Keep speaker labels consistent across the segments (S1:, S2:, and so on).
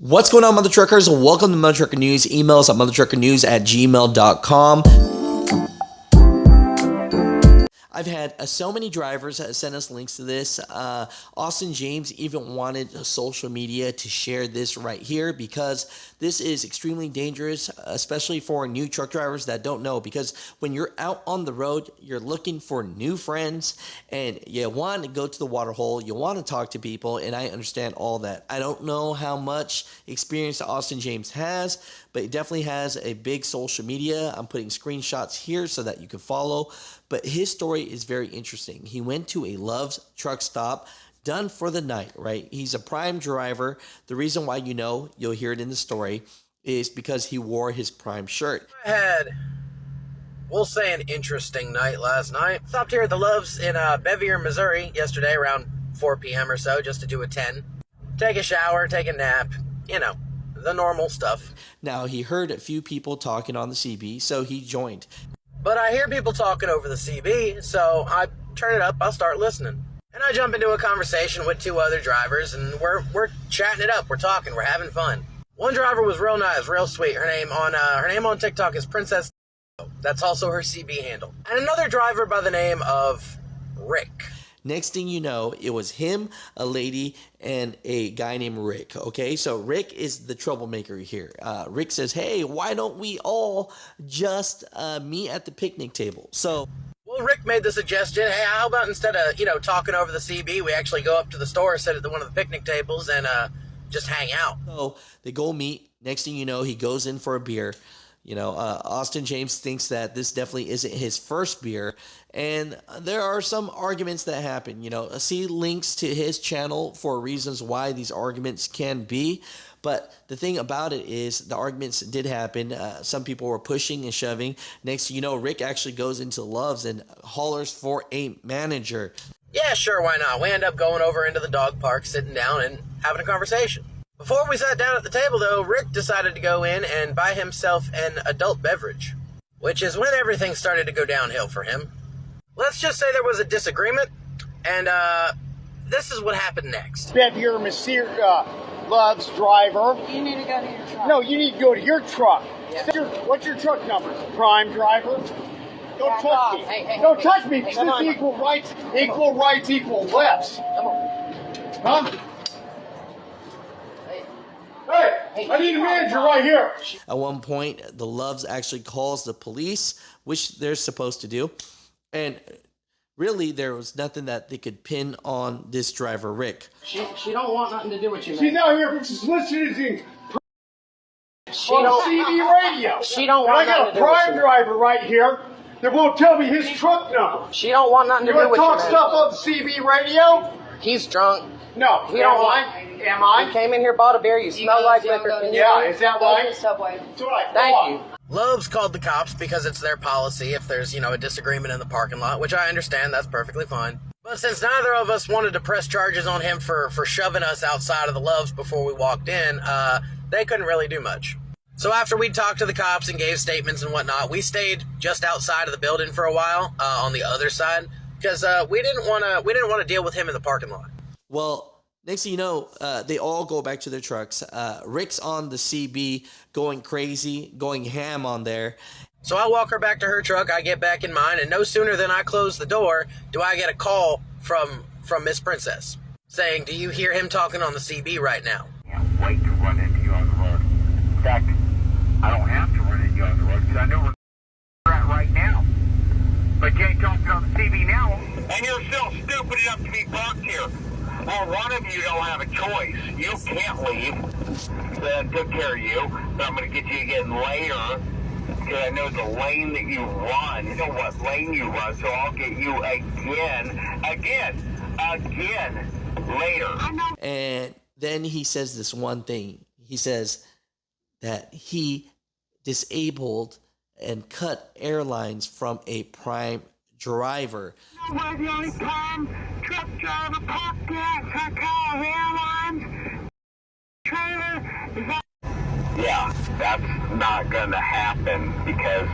S1: What's going on, Mutha Truckers? Welcome to Mutha Trucker News. Email us at muthatruckernews@gmail.com. I've had so many drivers send us links to this. Austin James even wanted social media to share this right here because this is extremely dangerous, especially for new truck drivers that don't know. Because when you're out on the road, you're looking for new friends and you want to go to the water hole. You want to talk to people, and I understand all that. I don't know how much experience Austin James has, but he definitely has a big social media. I'm putting screenshots here so that you can follow. But his story is very interesting. He went to a Love's truck stop, done for the night, right? He's a prime driver. The reason why you'll hear it in the story, is because he wore his prime shirt.
S2: I had, we'll say, an interesting night last night. Stopped here at the Love's in Bevier, Missouri yesterday around 4 p.m. or so just to do a 10. Take a shower, take a nap, the normal stuff.
S1: Now, he heard a few people talking on the CB, so he joined.
S2: But I hear people talking over the CB, so I turn it up, I'll start listening. And I jump into a conversation with two other drivers, and we're chatting it up, we're talking, we're having fun. One driver was real nice, real sweet. Her name on TikTok is Princess. That's also her CB handle. And another driver by the name of Rick.
S1: Next thing you know, it was him, a lady, and a guy named Rick, okay? So Rick is the troublemaker here. Rick says, hey, why don't we all just meet at the picnic table? So,
S2: well, Rick made the suggestion, hey, how about instead of, talking over the CB, we actually go up to the store, sit at one of the picnic tables, and just hang out.
S1: So they go meet. Next thing you know, he goes in for a beer. Austin James thinks that this definitely isn't his first beer, and there are some arguments that happen. See links to his channel for reasons why these arguments can be, but the thing about it is the arguments did happen. Some people were pushing and shoving. Next thing you know, Rick actually goes into Love's and hollers for a manager.
S2: Yeah, sure, why not? We end up going over into the dog park, sitting down and having a conversation. Before we sat down at the table, though, Rick decided to go in and buy himself an adult beverage, which is when everything started to go downhill for him. Let's just say there was a disagreement, and this is what happened next.
S3: Bevier, Love's driver.
S4: You need to go to your truck.
S3: No, you need to go to your truck.
S4: Yeah.
S3: What's your truck number? Prime driver? Don't
S4: Back
S3: touch
S4: off.
S3: me.
S4: Hey,
S3: Don't
S4: hey,
S3: touch me. This
S4: come
S3: is
S4: on.
S3: equal rights, equal lefts.
S4: Come on.
S3: Huh? Hey, I need a manager right here.
S1: At one point, the Loves actually calls the police, which they're supposed to do. And really, there was nothing that they could pin on this driver, Rick.
S4: She don't want nothing to do with you,
S3: She's
S4: man.
S3: out here listening
S4: She
S3: on
S4: don't.
S3: CB radio.
S4: She don't
S3: And
S4: want
S3: I got
S4: nothing
S3: a
S4: to do with
S3: prime
S4: you.
S3: driver right here that won't tell me his truck number.
S4: She don't want nothing
S3: You
S4: to do
S3: want
S4: with
S3: to
S4: you,
S3: talk
S4: man.
S3: stuff on CB radio?
S4: He's drunk.
S3: No.
S4: He don't want.
S3: Am
S4: You
S3: I?
S4: came in here, bought a beer. You smell like liquor. Can you
S3: Yeah,
S4: leave?
S3: is that
S4: Go
S3: right?
S4: to the Subway.
S3: That's what I
S4: Thank
S3: thought.
S4: you.
S2: Love's called the cops because it's their policy if there's, a disagreement in the parking lot, which I understand, that's perfectly fine. But since neither of us wanted to press charges on him for shoving us outside of the Love's before we walked in, they couldn't really do much. So after we talked to the cops and gave statements and whatnot, we stayed just outside of the building for a while, on the other side, because we didn't want to deal with him in the parking lot.
S1: Well, next thing you know, they all go back to their trucks. Rick's on the CB going crazy, going ham on there.
S2: So I walk her back to her truck, I get back in mine, and no sooner than I close the door do I get a call from Miss Princess saying, do you hear him talking on the CB right now?
S5: Can't wait to run into you on the road. In fact, I don't have to run into you on the road because I know where you're at right now. But you ain't talking on the CB now, and you're still stupid enough to be parked here. Well, one of you don't have a choice. You can't leave. So I took care of you, but I'm going to get you again later because I know the lane that you run. You know what lane you run, so I'll get you again later.
S1: And then he says this one thing. He says that he disabled and cut airlines from a prime driver.
S5: We're the only prime truck driver parked at Car Airlines trailer. Yeah, that's not going to happen because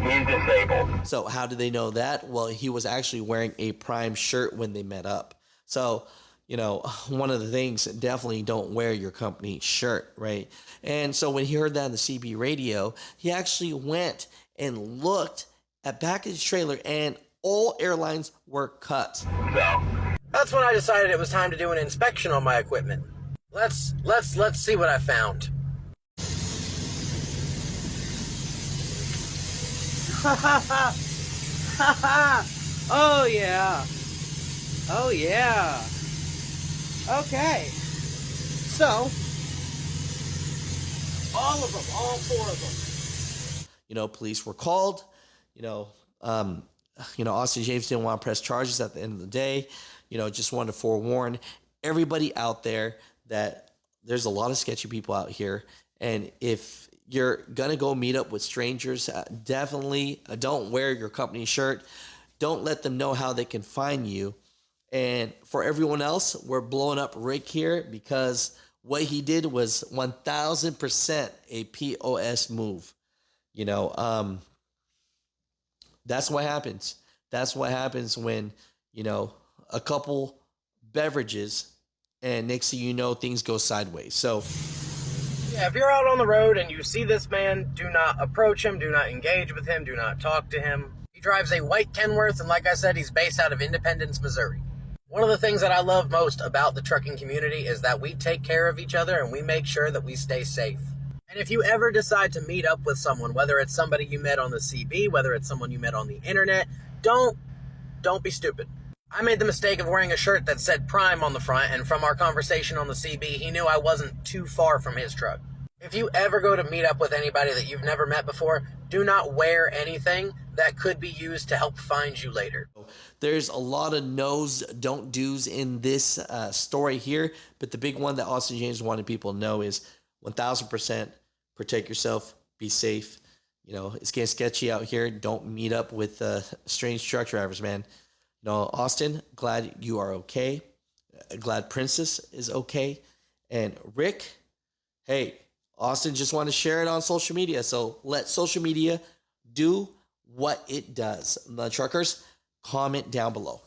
S5: he's disabled.
S1: So how do they know that? Well, he was actually wearing a prime shirt when they met up. So you know, one of the things, definitely don't wear your company shirt, right? And so when he heard that on the CB radio, he actually went and looked at back of his trailer, and all airlines were cut.
S2: That's when I decided it was time to do an inspection on my equipment. Let's see what I found.
S4: Oh yeah. Oh yeah. Okay. So, all of them, all four of them.
S1: You know, police were called. Austin James didn't want to press charges at the end of the day. You know, just wanted to forewarn everybody out there that there's a lot of sketchy people out here. And if you're going to go meet up with strangers, definitely don't wear your company shirt. Don't let them know how they can find you. And for everyone else, we're blowing up Rick here because what he did was 1000% a POS move. You know, that's what happens. That's what happens when, you know, a couple beverages and next thing you know, things go sideways. So,
S2: yeah, if you're out on the road and you see this man, do not approach him, do not engage with him, do not talk to him. He drives a white Kenworth, and like I said, he's based out of Independence, Missouri. One of the things that I love most about the trucking community is that we take care of each other and we make sure that we stay safe. And if you ever decide to meet up with someone, whether it's somebody you met on the CB, whether it's someone you met on the internet, don't be stupid. I made the mistake of wearing a shirt that said Prime on the front, and from our conversation on the CB, he knew I wasn't too far from his truck. If you ever go to meet up with anybody that you've never met before, do not wear anything that could be used to help find you later.
S1: there's a lot of no's, don't do's in this story here, but the big one that Austin James wanted people to know is 1000% protect yourself, be safe. You know, it's getting sketchy out here. Don't meet up with strange truck drivers, man. You know, Austin, glad you are okay. Glad Princess is okay. And Rick, hey, Austin just wanted to share it on social media. So let social media do what it does. The truckers, comment down below.